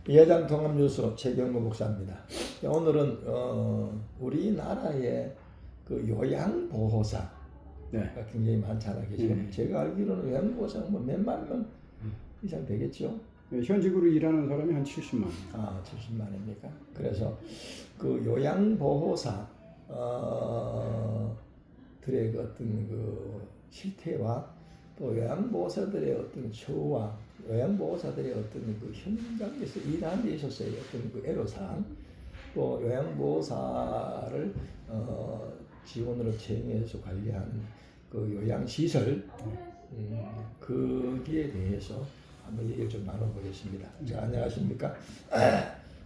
예장통합뉴스 최경모 목사입니다. 오늘은 우리나라의 그 요양보호사가 네. 굉장히 많잖아요. 제가 알기로는 요양보호사가 뭐 몇만 명 이상 되겠죠. 네, 현직으로 일하는 사람이 한 70만. 70만입니까? 그래서 그 요양보호사 들의 그 어떤 그 실태와 또 요양보호사들의 어떤 처우와 요양보호사들의 어떤 그 현장에서 일하는 데 있어서의 어떤 그 애로사항, 또 요양보호사를 직원으로 채용해서 관리하는 그 요양시설, 거기에 대해서 한번 얘기를 좀 나눠보겠습니다. 자, 안녕하십니까?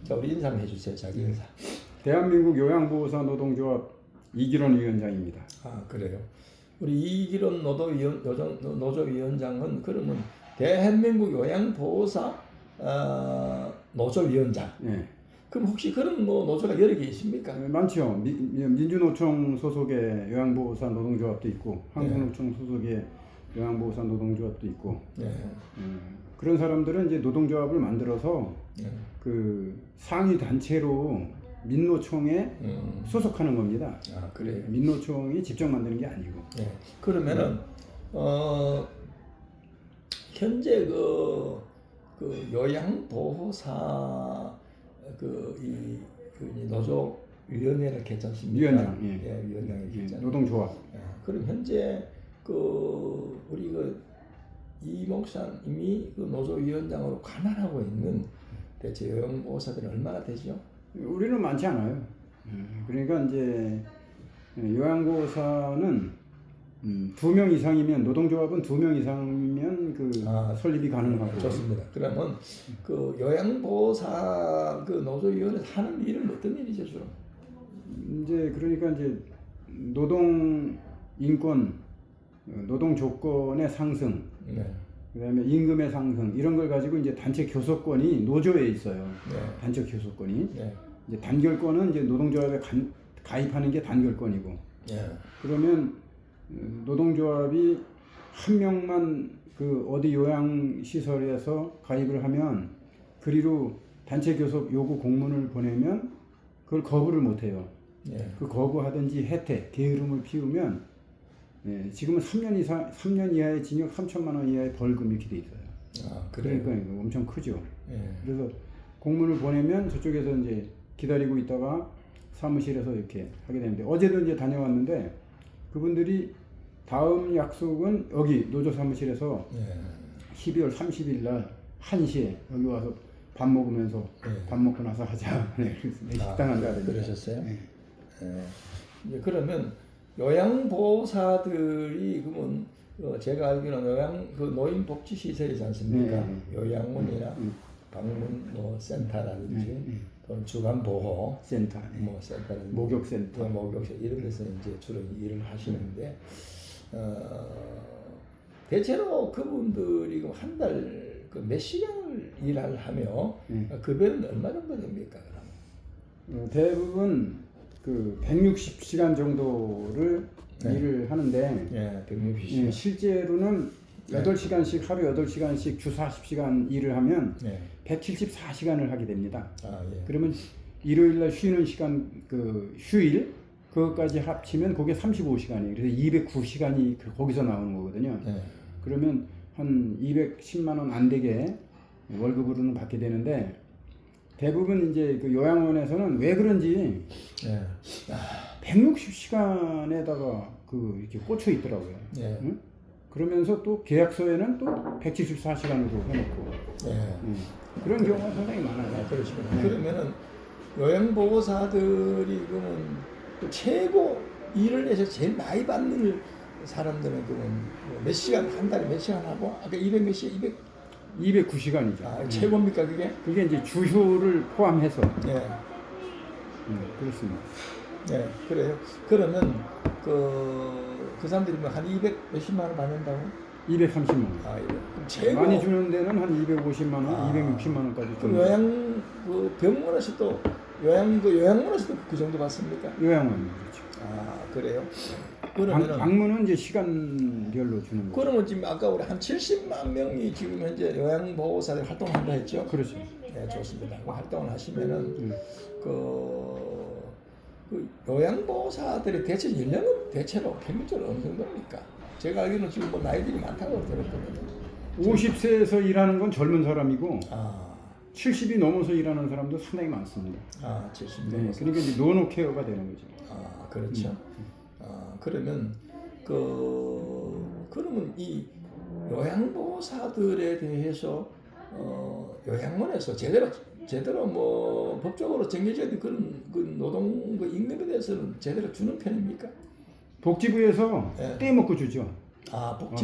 자, 우리 인사 한번 해주세요. 자기 인사. 대한민국 요양보호사 노동조합 이기론 위원장입니다. 그래요. 우리 이기론 노조위원장은 그러면 대한민국 요양보호사 노조위원장. 네. 그럼 혹시 그런 노조가 여러 개 있습니까? 많죠. 민주노총 소속의 요양보호사 노동조합도 있고, 한국노총 소속의 요양보호사 노동조합도 있고. 네. 그런 사람들은 이제 노동조합을 만들어서 그 상위 단체로 민노총에 소속하는 겁니다. 그래요. 민노총이 직접 만드는 게 아니고. 네. 그러면은 현재 그 요양보호사 이 노조 위원회를 개최했습니까? 위원장, 위원장이 개최. 노동조합. 그럼 현재 우리 이 목사님이 그 노조 위원장으로 관할하고 있는 대체 요양보호사들이 얼마나 되죠? 우리는 많지 않아요. 그러니까 이제 요양보호사는 2명 이상이면, 노동조합은 2명 이상이면 설립이 가능하고. 좋습니다. 그러면 그 요양보호사 그 노조위원회에서 하는 일은 어떤 일이죠, 주로? 이제 그러니까 이제 노동 인권, 노동 조건의 상승, 그다음에 임금의 상승, 이런 걸 가지고 이제 단체 교섭권이 노조에 있어요. 단체 교섭권이. 이제 단결권은 이제 노동조합에 가입하는 게 단결권이고. 그러면 노동조합이 한 명만 그 어디 요양시설에서 가입을 하면 그리로 단체 교섭 요구 공문을 보내면 그걸 거부를 못해요. 그 거부하든지 혜택, 게으름을 피우면 지금은 3년 이하의 징역 3천만 원 이하의 벌금 이렇게 돼 있어요. 그러니까 이거 엄청 크죠. 그래서 공문을 보내면 저쪽에서 이제 기다리고 있다가 사무실에서 이렇게 하게 되는데, 어제도 이제 다녀왔는데 그분들이 다음 약속은 여기 노조 사무실에서 12월 30일 날 1시에 여기 와서 밥 먹으면서 밥 먹고 나서 하자. 그래서 식당 한다. 그러셨어요? 이제 그러면 요양보호사들이 그러면 제가 알기로는 노인복지시설이지 않습니까? 요양원이나 방문 센터라든지 또는 주간보호 센터, 센터라든지 목욕센터, 이런 데서 이제 주로 일을 하시는데 대체로 그분들이 한 달 몇 시간을 일을 하며 급여는 얼마 정도 됩니까? 그럼? 대부분 160시간 정도를 일을 하는데 160시간. 실제로는 8시간씩 하루 8시간씩 주 40시간 일을 하면 174시간을 하게 됩니다. 그러면 일요일 날 쉬는 시간 휴일 그것까지 합치면 그게 35시간이에요. 그래서 209시간이 거기서 나오는 거거든요. 그러면 한 210만 원 안 되게 월급으로는 받게 되는데, 대부분 이제 그 요양원에서는 왜 그런지 160시간에다가 이렇게 꽂혀 있더라고요. 그러면서 또 계약서에는 또 174시간으로 해놓고 그런 경우가 상당히 많아요. 그러시구나. 그러면은 요양보호사들이 그러면 최고 일을 해서 제일 많이 받는 사람들은 그러면 몇 시간, 한 달에 몇 시간 하고? 아까 200 몇 시간? 209시간이죠. 최고입니까 그게? 그게 이제 주휴를 포함해서. 그렇습니다. 그래요. 그러면 그 사람들이 한 200 몇십만 원 받는다고? 230만 원. 그럼 최고 많이 주는 데는 한 250만 원, 260만 원까지. 그럼 요양 병원에서도 요양원에서도 그 정도 받습니까? 요양원 그렇죠. 그래요. 그러면은 방문은 이제 시간별로 주는 거죠. 그러면 지금 아까 우리 한 70만 명이 지금 현재 요양보호사들 활동한다 했죠? 그렇죠. 네, 좋습니다. 그 활동을 하시면은 그 요양보호사들의 대체 연령은 대체로 평균적으로 어느 정도입니까? 제가 알기로는 지금 뭐 나이들이 많다고 들었거든요. 50세에서 일하는 건 젊은 사람이고 아, 70이 넘어서 일하는 사람도 상당히 많습니다. 70 네, 넘어서. 그러니까 이제 노노 케어가 되는 거죠. 그렇죠. 그러면 그러면 이 요양보호사들에 대해서 요양원에서 제대로 뭐 법적으로 정해져야 될 그런 그 노동 그 임금에 대해서는 제대로 주는 편입니까? 복지부에서 네. 떼먹고 주죠.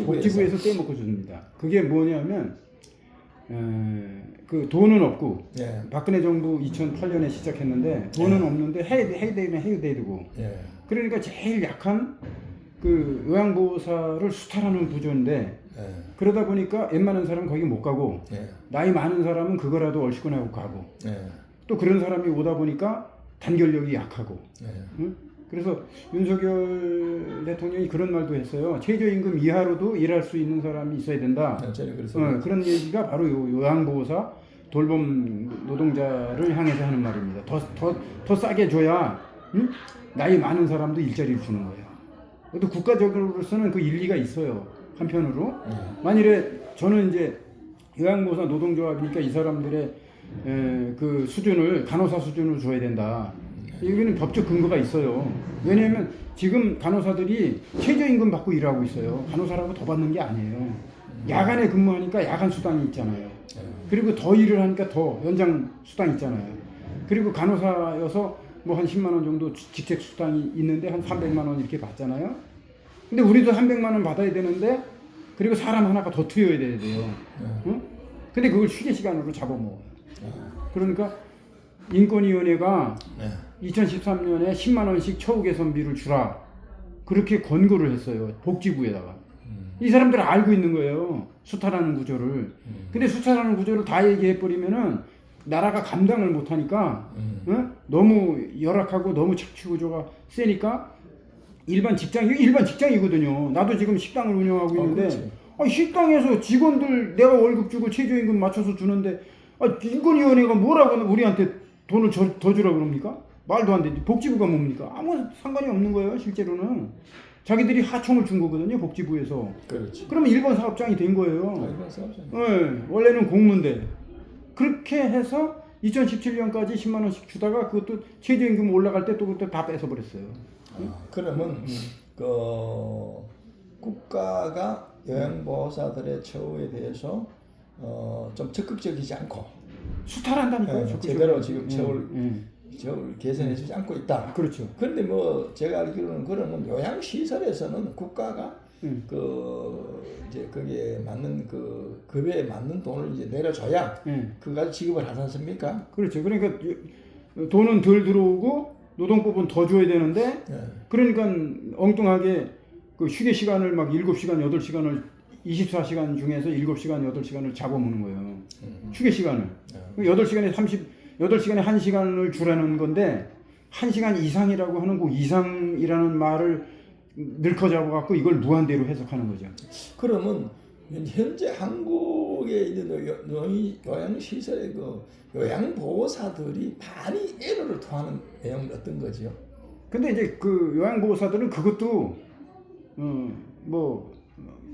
복지부에서 떼먹고 줍니다. 그게 뭐냐면 그 돈은 없고 예. 박근혜 정부 2008년에 시작했는데 돈은 없는데 해야 되고 예. 그러니까 제일 약한 그 요양보호사를 수탈하는 구조인데 예. 그러다 보니까 웬만한 사람은 거기 못 가고 예. 나이 많은 사람은 그거라도 얼씨구나고 가고 예. 또 그런 사람이 오다 보니까 단결력이 약하고 예. 응? 그래서 윤석열 대통령이 그런 말도 했어요. 최저임금 이하로도 일할 수 있는 사람이 있어야 된다. 저는 그래서 그런 얘기가 바로 요양보호사 돌봄 노동자를 향해서 하는 말입니다. 더 싸게 줘야 응? 나이 많은 사람도 일자리를 주는 거예요. 또 국가적으로서는 그 일리가 있어요. 한편으로 만일에 저는 이제 요양보호사 노동조합이니까 이 사람들의 그 수준을 간호사 수준으로 줘야 된다. 여기는 법적 근거가 있어요. 왜냐하면 지금 간호사들이 최저임금 받고 일하고 있어요. 간호사라고 더 받는 게 아니에요. 야간에 근무하니까 야간 수당이 있잖아요. 그리고 더 일을 하니까 더 연장 수당 있잖아요. 그리고 간호사여서 뭐 한 10만 원 정도 직책 수당이 있는데 한 300만 원 이렇게 받잖아요. 근데 우리도 300만 원 받아야 되는데 그리고 사람 하나가 더 투여야 돼요. 응? 근데 그걸 휴게 시간으로 잡아먹어요. 그러니까 인권위원회가 2013년에 10만 원씩 처우 개선비를 주라 그렇게 권고를 했어요. 복지부에다가. 이 사람들은 알고 있는 거예요. 수탈하는 구조를. 근데 수탈하는 구조를 다 얘기해 버리면은 나라가 감당을 못 하니까 너무 열악하고 너무 착취 구조가 세니까 일반 직장이거든요. 나도 지금 식당을 운영하고 있는데 식당에서 직원들 내가 월급 주고 최저임금 맞춰서 주는데 인권위원회가 뭐라고 우리한테 돈을 더 주라고 그럽니까? 말도 안 되지. 복지부가 뭡니까? 아무 상관이 없는 거예요. 실제로는 자기들이 하청을 준 거거든요. 복지부에서. 그렇지. 그러면 일반 사업장이 된 거예요. 일반 사업장. 네, 원래는 공무인데 그렇게 해서 2017년까지 10만 원씩 주다가 그것도 최저임금 올라갈 때 또 그때 다 뺏어버렸어요. 그러면 그 국가가 요양보호사들의 처우에 대해서 좀 적극적이지 않고 수탈한다니까요. 제대로 지금 처우를 개선해주지 않고 있다. 그렇죠. 그런데 뭐 제가 알기로는 그러면 요양시설에서는 국가가 이제 거기에 맞는 그 급여에 맞는 돈을 이제 내려줘야 그가 지급을 하지 않습니까? 그렇죠. 그러니까 돈은 덜 들어오고 노동법은 더 줘야 되는데 그러니까 엉뚱하게 그 휴게 시간을 막 7시간, 8시간을 24시간 중에서 7시간, 8시간을 잡아먹는 거예요. 휴게 시간을. 8시간에 1시간을 주라는 건데 1시간 이상이라고 하는 그 이상이라는 말을 늘커 잡아갖고 이걸 무한대로 해석하는 거죠. 그러면 현재 한국에 있는 요양시설의 그 요양보호사들이 많이 애로를 토하는 내용은 어떤 거지요? 근데 이제 그 요양보호사들은 그것도 뭐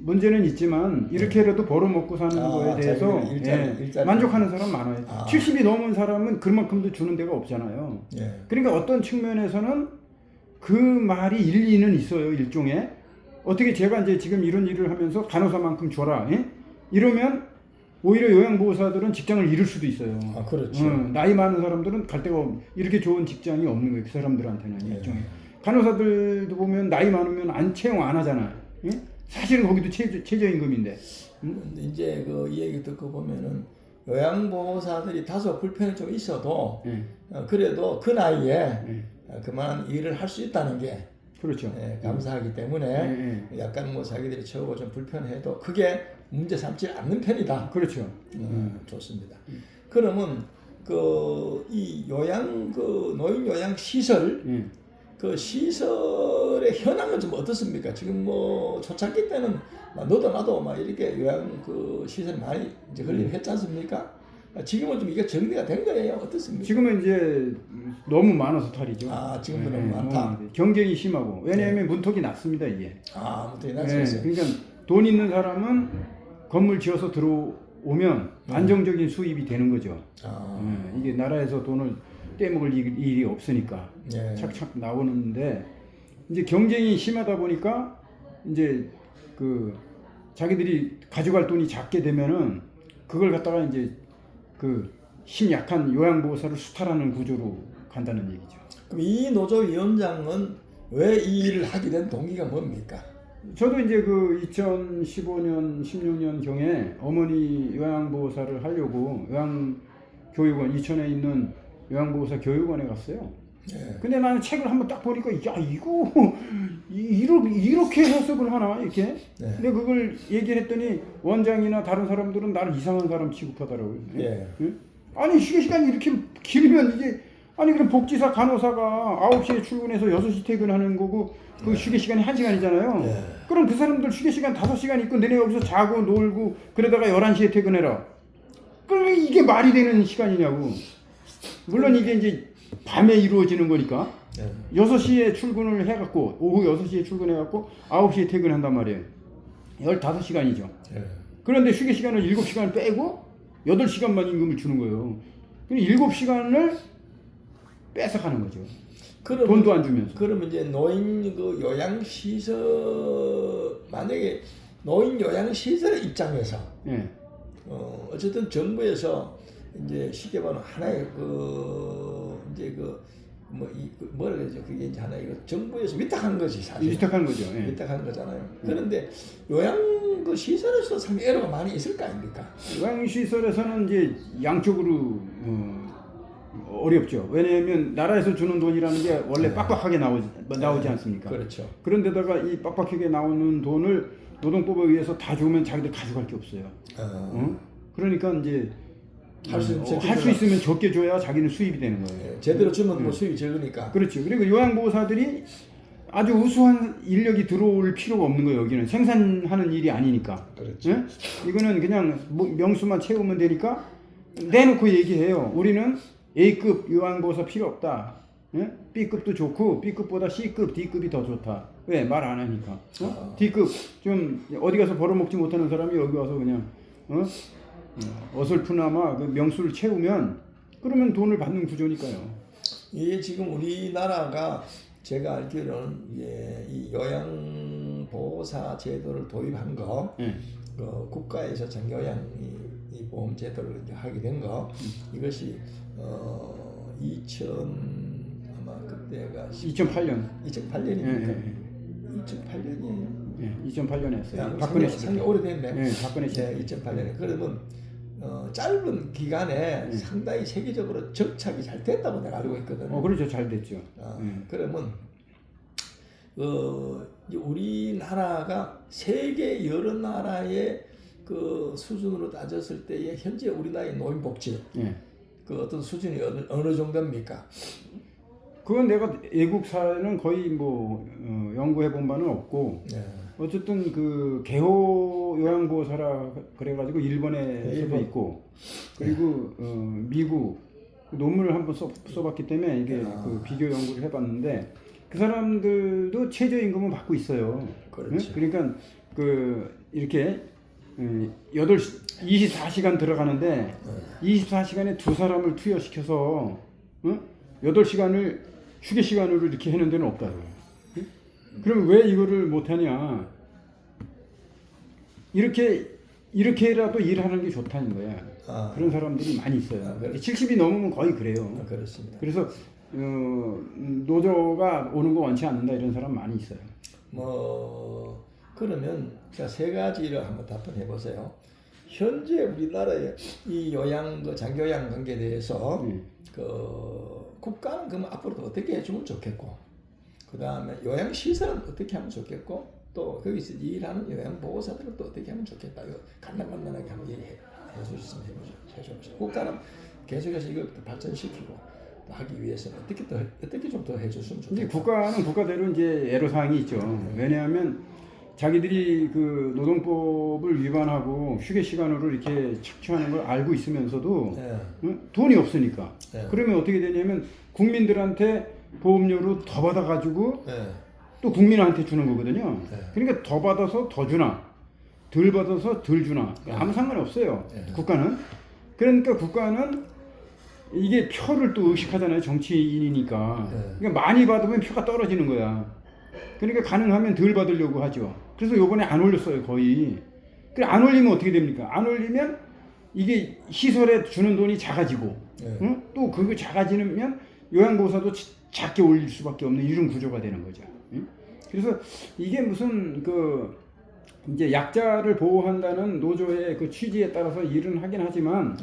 문제는 있지만 이렇게라도 벌어먹고 사는 거에 대해서 일자리. 만족하는 사람 많아요. 70이 넘은 사람은 그만큼도 주는 데가 없잖아요. 그러니까 어떤 측면에서는 그 말이 일리는 있어요. 일종의 어떻게 제가 이제 지금 이런 일을 하면서 간호사만큼 줘라 이러면 오히려 요양보호사들은 직장을 잃을 수도 있어요. 그렇죠. 나이 많은 사람들은 갈 데가 이렇게 좋은 직장이 없는 거예요. 그 사람들한테는 일종의 간호사들도 보면 나이 많으면 안 채용 안 하잖아요. 사실은 거기도 최저임금인데. 근데 이제 그 이 얘기 듣고 보면은 요양보호사들이 다소 불편이 좀 있어도 그래도 그 나이에 그만한 일을 할 수 있다는 게 그렇죠. 감사하기 때문에 약간 뭐 자기들이 처우가 좀 불편해도 그게 문제 삼지 않는 편이다. 그렇죠. 좋습니다. 그러면 그 이 요양 그 노인 요양 시설 그 시설의 현황은 좀 어떻습니까? 지금 뭐 초창기 때는 막 너도 나도 막 이렇게 요양 그 시설 많이 이제 건립했지 않습니까? 지금은 좀 이게 정리가 된 거예요? 어떻습니까? 지금은 이제 너무 많아서 탈이죠. 아, 지금도 너무 많다. 경쟁이 심하고 왜냐하면 문턱이 낮습니다 이게. 아, 문턱이 낮았어요. 그러니까 돈 있는 사람은 건물 지어서 들어오면 안정적인 수입이 되는 거죠. 이게 나라에서 돈을 떼먹을 일이 없으니까 착착 나오는데 이제 경쟁이 심하다 보니까 이제 그 자기들이 가져갈 돈이 작게 되면은 그걸 갖다가 이제 그 힘 약한 요양보호사를 수탈하는 구조로 간다는 얘기죠. 그럼 이 노조위원장은 왜 이 일을 하게 된 동기가 뭡니까? 저도 이제 그 2015년, 16년 경에 어머니 요양보호사를 하려고 요양교육원, 이천에 있는 요양보호사 교육원에 갔어요. 근데 나는 책을 한번 딱 보니까 야 이거 이렇게 해석을 하나 이렇게. 근데 그걸 얘기를 했더니 원장이나 다른 사람들은 나를 이상한 사람 취급하더라고요. 응? 아니 휴게 시간이 이렇게 길면 이게 아니 그럼 복지사 간호사가 9시에 출근해서 6시 퇴근하는 거고 그 휴게 시간이 1시간이잖아요. 그럼 그 사람들 휴게 시간 5시간 있고 너네 여기서 자고 놀고 그러다가 11시에 퇴근해라. 그럼 이게 말이 되는 시간이냐고. 물론 이게 이제 밤에 이루어지는 거니까 6시에 출근을 해갖고 오후 6시에 출근해갖고 9시에 퇴근한단 말이에요. 15시간이죠. 그런데 휴게 시간을 7시간 빼고 8시간만 임금을 주는 거예요. 그럼 7시간을 뺏어가는 거죠. 그러면, 돈도 안 주면서. 그러면 이제 노인 그 요양시설 만약에 노인 요양시설의 입장에서 어쨌든 정부에서 이제 쉽게 말하면 하나의 그 이제 뭐라 그러죠? 그게 이제 하나의 정부에서 위탁한 거지 사실. 위탁한 거죠. 위탁한 거잖아요. 그런데 요양 그 시설에서 상당히 애로가 많이 있을 거 아닙니까? 요양 시설에서는 이제 양쪽으로 어렵죠. 왜냐하면 나라에서 주는 돈이라는 게 원래 빡빡하게 나오지 않습니까? 그렇죠. 그런데다가 이 빡빡하게 나오는 돈을 노동법에 의해서 다 주면 자기들 가져갈 게 없어요. 그러니까 이제 할 수 있으면 적게 줘야 자기는 수입이 되는 거예요. 제대로 주면 뭐 수입이 적으니까. 그렇죠. 그리고 요양보호사들이 아주 우수한 인력이 들어올 필요가 없는 거예요. 여기는 생산하는 일이 아니니까. 그렇죠. 예? 이거는 그냥 명수만 채우면 되니까 내놓고 얘기해요. 우리는 A급 요양보호사 필요 없다. 예? B급도 좋고 B급보다 C급, D급이 더 좋다. 왜? 말 안 하니까. D급 좀 어디 가서 벌어먹지 못하는 사람이 여기 와서 그냥 어설프나마 그 명수를 채우면 그러면 돈을 받는 구조니까요. 이게 지금 우리나라가 제가 알기로는 이 요양보호사 제도를 도입한 거, 그 국가에서 장기요양 이 보험 제도를 이제 하게 된 거, 이것이 아마 그때가 2008년. 2008년입니까? 2008년이에요. 2008년에 했어요. 박근혜 씨. 상당히 오래됐네. 박근혜 씨. 2008년에. 그러면 짧은 기간에 상당히 세계적으로 정착이 잘 됐다고 내가 알고 있거든요. 그렇죠. 잘 됐죠. 그러면 우리나라가 세계 여러 나라의 그 수준으로 따졌을 때의 현재 우리나라의 노인복지 그 어떤 수준이 어느 정도입니까? 그건 내가 외국 사례는 거의 뭐 연구해 본 바는 없고 어쨌든 그 개호 요양보호사라 그래가지고 일본에서도 있고 그리고 미국 논문을 한번 써봤기 때문에 이게 그 비교 연구를 해봤는데 그 사람들도 최저임금은 받고 있어요. 그렇죠. 그러니까 그 이렇게 24시간 들어가는데 24시간에 두 사람을 투여시켜서 8시간을 휴게 시간으로 이렇게 해놓은 데는 없다고요. 그럼 왜 이거를 못하냐? 이렇게라도 일하는 게 좋다는 거야. 그런 사람들이 많이 있어요. 70이 넘으면 거의 그래요. 그렇습니다. 그래서 노조가 오는 거 원치 않는다 이런 사람 많이 있어요. 그러면 자, 세 가지를 한번 답변해 보세요. 현재 우리나라의 이 장기요양 관계에 대해서 국가는 그럼 앞으로도 어떻게 해주면 좋겠고, 그 다음에 요양시설은 어떻게 하면 좋겠고, 또 거기서 일하는 요양보호사들은 또 어떻게 하면 좋겠다. 이거 간단하게 한번 얘기해 주셨으면 해보죠. 국가는 계속해서 이걸 발전시키고, 하기 위해서는 어떻게 좀 더 해줬으면 이제 좋겠다. 국가는 국가대로 이제 애로사항이 있죠. 왜냐하면 자기들이 그 노동법을 위반하고 휴게 시간으로 이렇게 착취하는 걸 알고 있으면서도 예. 돈이 없으니까. 예. 그러면 어떻게 되냐면 국민들한테 보험료로 더 받아가지고 예. 또 국민한테 주는 거거든요. 네. 그러니까 더 받아서 더 주나, 덜 받아서 덜 주나 아무 상관이 없어요. 국가는. 그러니까 국가는 이게 표를 또 의식하잖아요. 정치인이니까. 그러니까 많이 받으면 표가 떨어지는 거야. 그러니까 가능하면 덜 받으려고 하죠. 그래서 요번에 안 올렸어요, 거의. 그래 안 올리면 어떻게 됩니까? 안 올리면 이게 시설에 주는 돈이 작아지고, 응? 또 그거 작아지면 요양보호사도 작게 올릴 수밖에 없는 이런 구조가 되는 거죠. 응? 그래서 이게 무슨 이제 약자를 보호한다는 노조의 그 취지에 따라서 일은 하긴 하지만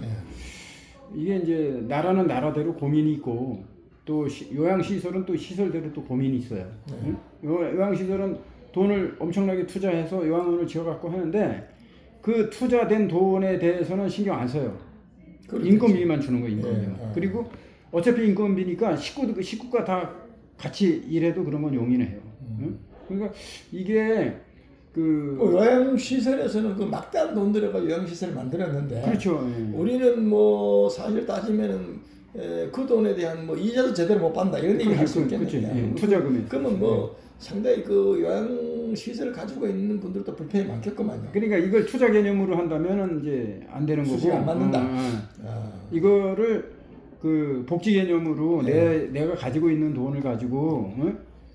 이게 이제 나라는 나라대로 고민이 있고 또 요양시설은 또 시설대로 또 고민이 있어요. 응? 요양시설은 돈을 엄청나게 투자해서 요양원을 지어갖고 하는데 그 투자된 돈에 대해서는 신경 안 써요. 그렇겠지. 인건비만 주는 거예요. 인건비만. 그리고 어차피 인건비니까 식구가 다 같이 일해도 그런 건 용인을 해요. 응? 그러니까 이게 요양시설에서는 그 막대한 돈 들여가 요양시설을 만들었는데 그렇죠. 우리는 뭐 사실 따지면은 그 돈에 대한 뭐 이자도 제대로 못 받는다 이런 얘기 할 수 있겠는데 투자금이. 그러면 뭐 상당히 그 요양시설을 가지고 있는 분들도 불편이 많겠구만요. 그러니까 이걸 투자 개념으로 한다면은 이제 안 되는 거고. 수지가 안 맞는다. 이거를 그 복지 개념으로 내가 가지고 있는 돈을 가지고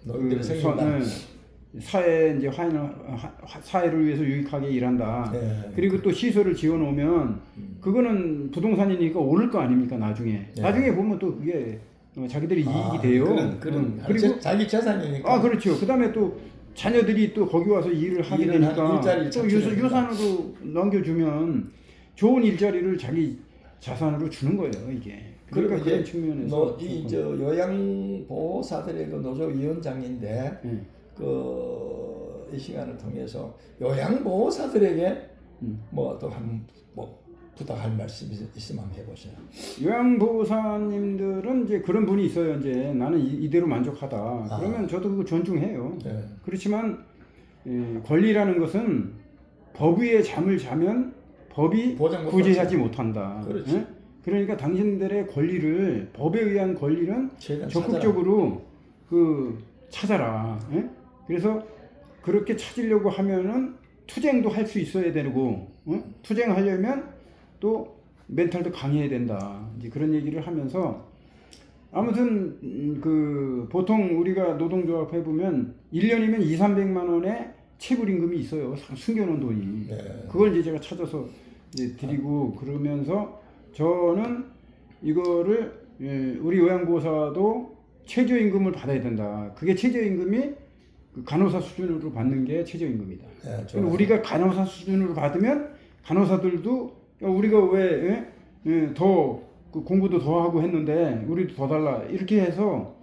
노인들을 생긴다. 사회 이제 사회를 위해서 유익하게 일한다. 그리고 또 시설을 지어 놓으면 그거는 부동산이니까 오를 거 아닙니까 나중에. 나중에 보면 또 그게 자기들이 이익이 돼요. 그리고 자기 재산이니까. 그렇죠. 그다음에 또 자녀들이 또 거기 와서 일을 하게 되니까 또 유산으로 넘겨주면 좋은 일자리를 자기 자산으로 주는 거예요 이게. 그러니까 그런 측면에서 이 요양보호사들의 그 노조 위원장인데 이 시간을 통해서 요양보호사들에게 뭐 또 뭐 부탁할 말씀 있으면 한번 해보세요. 요양보호사님들은 이제 그런 분이 있어요. 이제 나는 이대로 만족하다. 그러면 저도 그거 존중해요. 그렇지만 권리라는 것은 법 위에 잠을 자면 법이 구제하지 못한다. 그렇지. 그러니까 당신들의 권리를 법에 의한 권리는 적극적으로 찾아라. 그래서 그렇게 찾으려고 하면은 투쟁도 할 수 있어야 되고, 투쟁하려면 또 멘탈도 강해야 된다. 이제 그런 얘기를 하면서 아무튼 보통 우리가 노동조합 해보면 1년이면 200~300만 원의 체불임금이 있어요. 숨겨놓은 돈이. 그걸 이제 제가 찾아서 이제 드리고 그러면서 저는 이거를 우리 요양보호사도 최저임금을 받아야 된다. 그게 최저임금이 간호사 수준으로 받는 게 최저임금이다. 우리가 간호사 수준으로 받으면 간호사들도 우리가 왜 더 공부도 더 하고 했는데 우리도 더 달라 이렇게 해서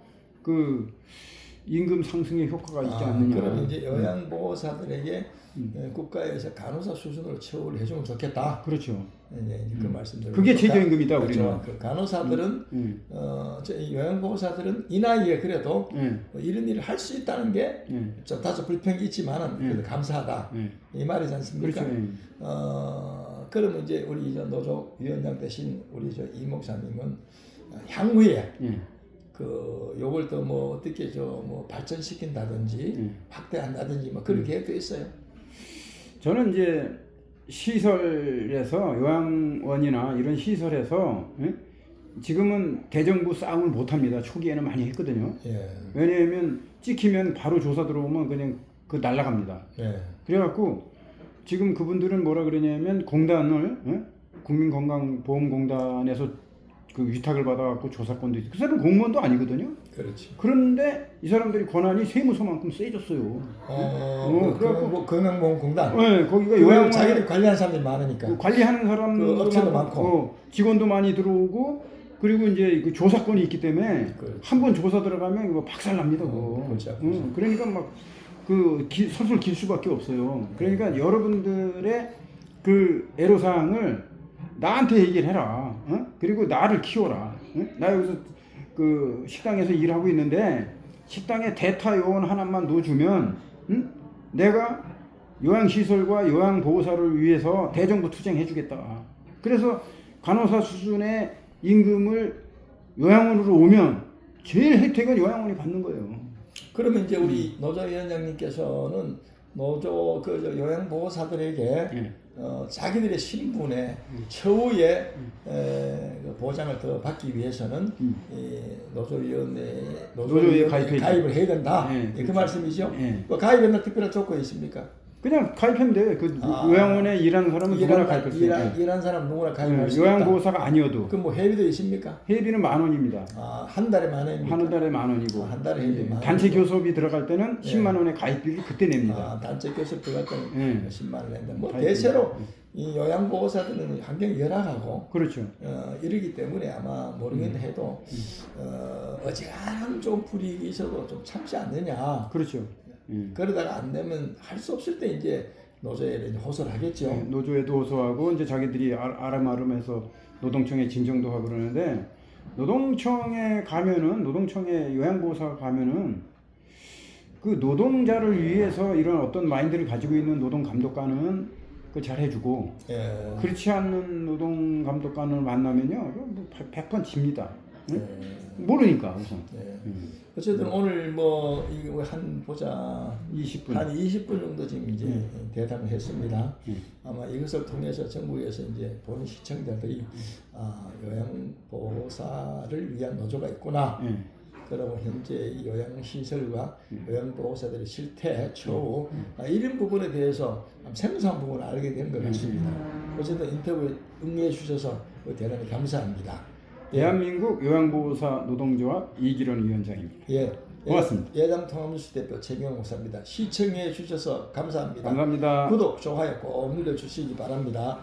임금 상승의 효과가 있지 않느냐. 그럼 이제 요양보호사들에게 국가에서 간호사 수준으로 처우를 해주면 좋겠다. 그렇죠. 그 말씀대로. 그게 최저임금이다 그렇죠. 우리는. 그 간호사들은 요양보호사들은 이 나이에 그래도 이런 일을 할 수 있다는 게 좀 다소 불평이 있지만은 그래도 감사하다. 이 말이지 않습니까? 그렇죠. 그러면 이제 우리 노조 위원장 대신 우리 이 목사님은 향후에 요걸 또 뭐 어떻게 뭐 발전시킨다든지 확대한다든지 뭐 그런 계획도 있어요. 저는 이제 시설에서 요양원이나 이런 시설에서 지금은 대정부 싸움을 못 합니다. 초기에는 많이 했거든요. 왜냐하면 찍히면 바로 조사 들어오면 그냥 날라갑니다. 그래갖고 지금 그분들은 뭐라 그러냐면 공단을 국민건강보험공단에서 위탁을 받아갖고 조사권도 있고 그 사람은 공무원도 아니거든요. 그렇지. 그런데 이 사람들이 권한이 세무서만큼 세졌어요. 그래갖고 뭐 건강보험공단. 거기가 요양 자기들이 관리하는 사람들이 많으니까. 관리하는 사람도 업체도 많고. 직원도 많이 들어오고 그리고 이제 조사권이 있기 때문에 한 번 조사 들어가면 이거 박살납니다. 그러니까 막 설설 길 수밖에 없어요. 그러니까 여러분들의 애로사항을 나한테 얘기를 해라. 그리고 나를 키워라. 나 여기서 그 식당에서 일하고 있는데 식당에 대타 요원 하나만 넣어주면 내가 요양시설과 요양보호사를 위해서 대정부 투쟁해주겠다. 그래서 간호사 수준의 임금을 요양원으로 오면 제일 혜택은 요양원이 받는 거예요. 그러면 이제 우리 노조위원장님께서는 노조 그 요양보호사들에게 자기들의 신분의 처우의 그 보장을 더 받기 위해서는 이 노조위원회에 가입을 해야 된다. 그 그렇죠. 말씀이죠. 그 가입에는 특별한 조건이 있습니까? 그냥 가입하면 돼. 그 요양원에 일하는 사람은 누구나 가입할 수 있어요. 일하는 사람 누구나 가입할 수 있다. 요양보호사가 아니어도. 그럼 뭐 회비도 있습니까? 회비는 10,000원입니다. 한 달에 10,000원입니까? 한 달에 10,000원이고. 한 달에 회비 10,000원. 단체 교섭이 들어갈 때는 10만 원의 가입비를 그때 냅니다. 단체 교섭 들어갈 때는 10만 원 낸다. 뭐 가입비. 대체로 이 요양보호사들은 환경이 열악하고 그렇죠. 이러기 때문에 아마 모르긴 해도 어지간한 좀 불이익이 있어도 좀 참지 않느냐. 그렇죠. 그러다가 안 되면 할 수 없을 때 이제 노조에 호소를 하겠죠. 노조에도 호소하고 이제 자기들이 아름아름해서 노동청에 진정도 하고 그러는데 노동청에 요양보호사가 가면은 그 노동자를 위해서 이런 어떤 마인드를 가지고 있는 노동감독관은 그 잘 해주고 그렇지 않는 노동감독관을 만나면요 100번 집니다. 모르니까 우선. 어쨌든 오늘 뭐 이거 한 보자 20분 한 20분 정도 지금 이제 대담을 했습니다. 아마 이것을 통해서 정부에서 이제 보는 시청자들이 요양보호사를 위한 노조가 있구나. 그리고 현재 이 요양시설과 요양보호사들의 실태, 처우 이런 부분에 대해서 생소한 부분을 알게 된 것 같습니다. 어쨌든 인터뷰에 응해 주셔서 대단히 감사합니다. 대한민국 요양보호사 노동조합 이기론 위원장입니다. 고맙습니다. 예당통합뉴스 대표 최경영 목사입니다. 시청해 주셔서 감사합니다. 감사합니다. 구독, 좋아요 꼭 눌러주시기 바랍니다.